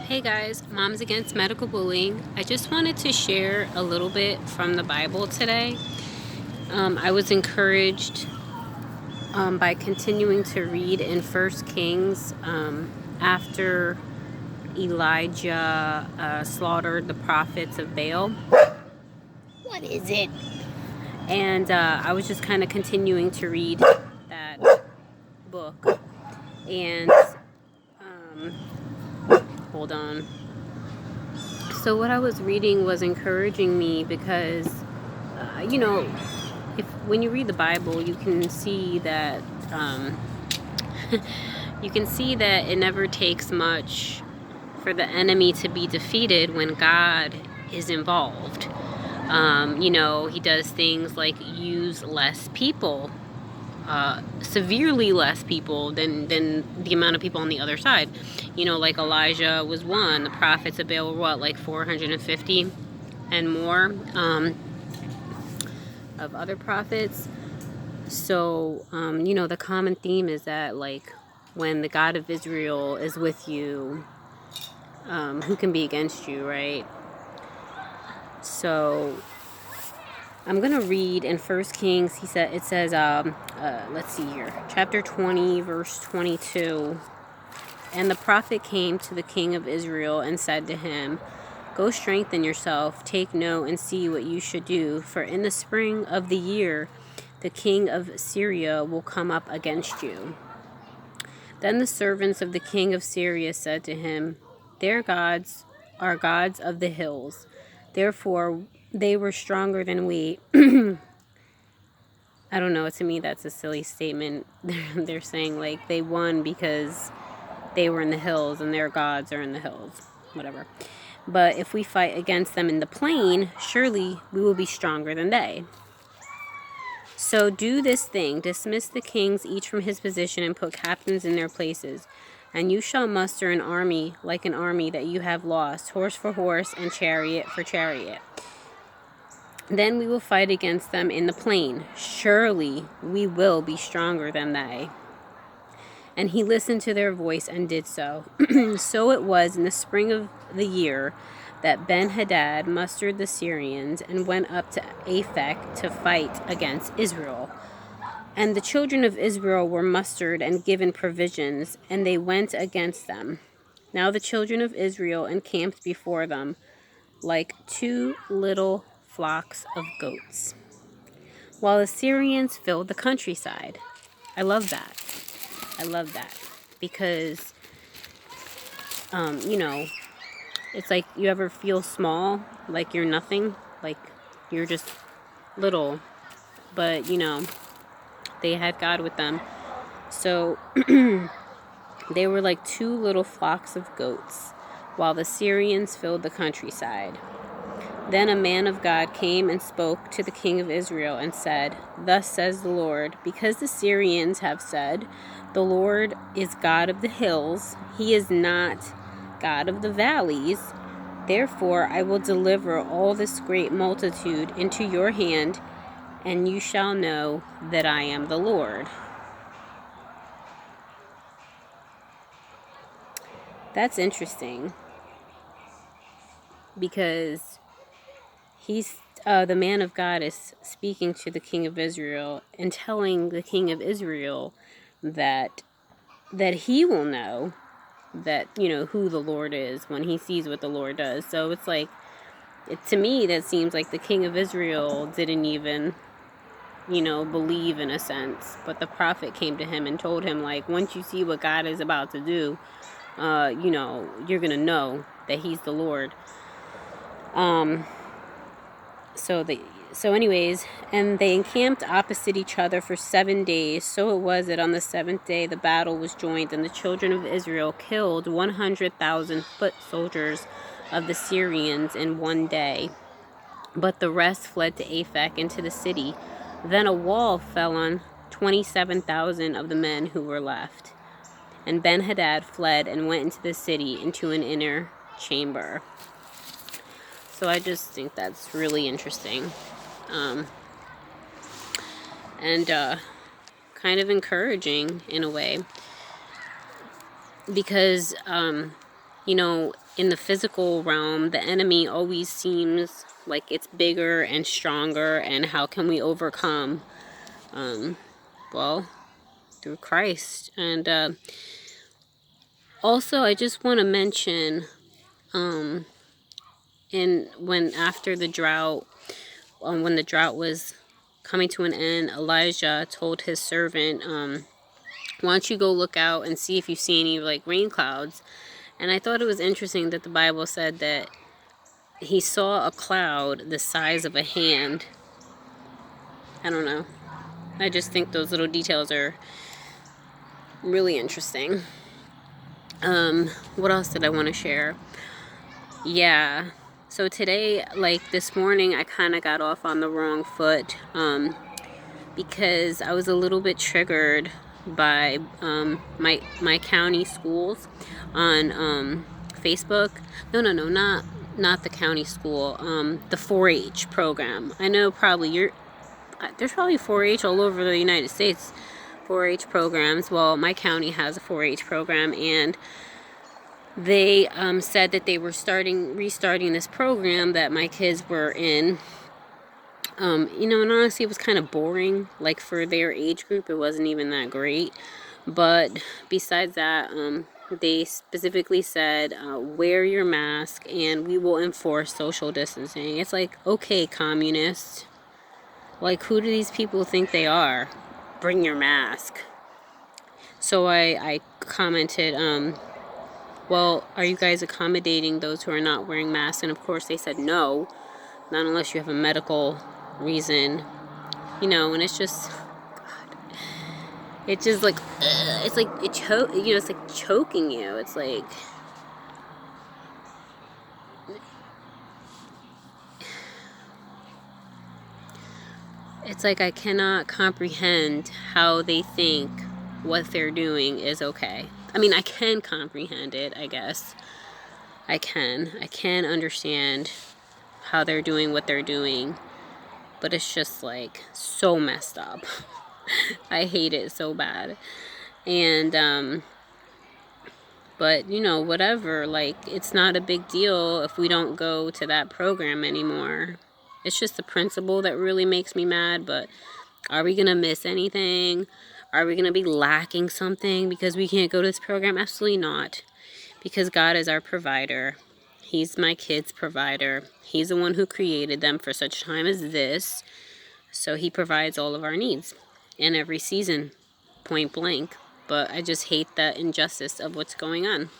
Hey guys, Moms Against Medical Bullying. I just wanted to share a little bit from the Bible today. I was encouraged by continuing to read in 1 Kings after Elijah slaughtered the prophets of Baal. What is it? And I was just kind of continuing to read that book. And hold on. So what I was reading was encouraging me because, when you read the Bible, you can see that it never takes much for the enemy to be defeated when God is involved. He does things like use less people, severely less people than the amount of people on the other side. Like Elijah was one. The prophets of Baal were what, like 450 and more of other prophets. So, the common theme is that, like, when the God of Israel is with you, who can be against you, right? So, I'm going to read in 1 Kings, it says, let's see here, chapter 20, verse 22. And the prophet came to the king of Israel and said to him, "Go strengthen yourself, take note and see what you should do, for in the spring of the year the king of Syria will come up against you." Then the servants of the king of Syria said to him, "Their gods are gods of the hills. Therefore they were stronger than we." I don't know, to me that's a silly statement. They're saying like they won because they were in the hills and their gods are in the hills. Whatever. But if we fight against them in the plain, surely we will be stronger than they. So do this thing, dismiss the kings each from his position and put captains in their places. And you shall muster an army like an army that you have lost, horse for horse and chariot for chariot. Then we will fight against them in the plain. Surely we will be stronger than they. And he listened to their voice and did so. So it was in the spring of the year that Ben-Hadad mustered the Syrians and went up to Aphek to fight against Israel. And the children of Israel were mustered and given provisions, and they went against them. Now the children of Israel encamped before them like two little flocks of goats, while the Syrians filled the countryside. I love that. Because, it's like you ever feel small, like you're nothing, like you're just little, but, they had God with them. So they were like two little flocks of goats, while the Syrians filled the countryside. Then a man of God came and spoke to the king of Israel and said, "Thus says the Lord, because the Syrians have said, 'The Lord is God of the hills, he is not God of the valleys,' therefore I will deliver all this great multitude into your hand, and you shall know that I am the Lord." That's interesting, because the man of God is speaking to the king of Israel and telling the king of Israel that he will know that, who the Lord is when he sees what the Lord does. So it's like, to me, that seems like the king of Israel didn't even, believe in a sense. But the prophet came to him and told him, like, once you see what God is about to do, you're going to know that he's the Lord. So anyways, and they encamped opposite each other for 7 days. So it was that on the 7th day the battle was joined, and the children of Israel killed 100,000 foot soldiers of the Syrians in one day. But the rest fled to Aphek into the city. Then a wall fell on 27,000 of the men who were left. And Ben-Hadad fled and went into the city into an inner chamber. So I just think that's really interesting. And kind of encouraging in a way, because you know, in the physical realm, the enemy always seems like it's bigger and stronger. And how can we overcome? Well, through Christ. And also, I just want to mention, when after the drought, when the drought was coming to an end, Elijah told his servant, why don't you go look out and see if you see any like rain clouds? And I thought it was interesting that the Bible said that he saw a cloud the size of a hand. I don't know. I just think those little details are really interesting. What else did I want to share? Yeah. So today, like this morning, I kind of got off on the wrong foot, because I was a little bit triggered by my county schools on Facebook. No, not the county school. The 4-H program. I know probably there's probably 4-H all over the United States. 4-H programs. Well, my county has a 4-H program, and they said that they were restarting this program that my kids were in. You know, and honestly, it was kind of boring. Like, for their age group, it wasn't even that great. But besides that, they specifically said, wear your mask and we will enforce social distancing. It's like, okay, communists. Like, who do these people think they are? Bring your mask. So I commented, well, are you guys accommodating those who are not wearing masks? And of course they said no, not unless you have a medical reason, you know. And it's just, God, it's just like, it's like it's like choking you. It's like, I cannot comprehend how they think what they're doing is okay. I mean, I can comprehend it, I guess. I can understand how they're doing what they're doing, but it's just like so messed up. I hate it so bad. And but you know, whatever, like, it's not a big deal if we don't go to that program anymore. It's just the principle that really makes me mad. But are we gonna miss anything? Are we gonna be lacking something because we can't go to this program? Absolutely not. Because God is our provider. He's my kids' provider. He's the one who created them for such a time as this. So he provides all of our needs in every season, point blank. But I just hate the injustice of what's going on.